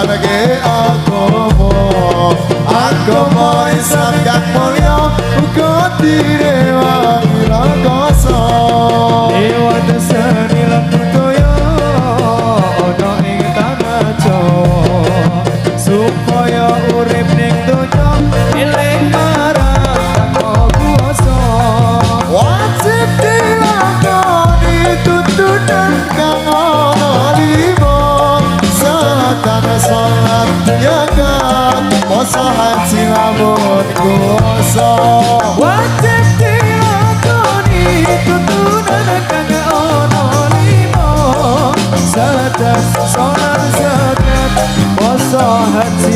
ngelaksanake agama Islam kang mulya uga direwangi rakoso dewa desani lan budaya ana ing tanah Jawa supaya urip ning donya eling marang Sang Kuwasa wajib dilakoni tuntunan kang ana lima sadana salat zakat poso haji lamun kuwasa wajib dilakoni tuntunan kang ana lima sadana salat zakat poso haji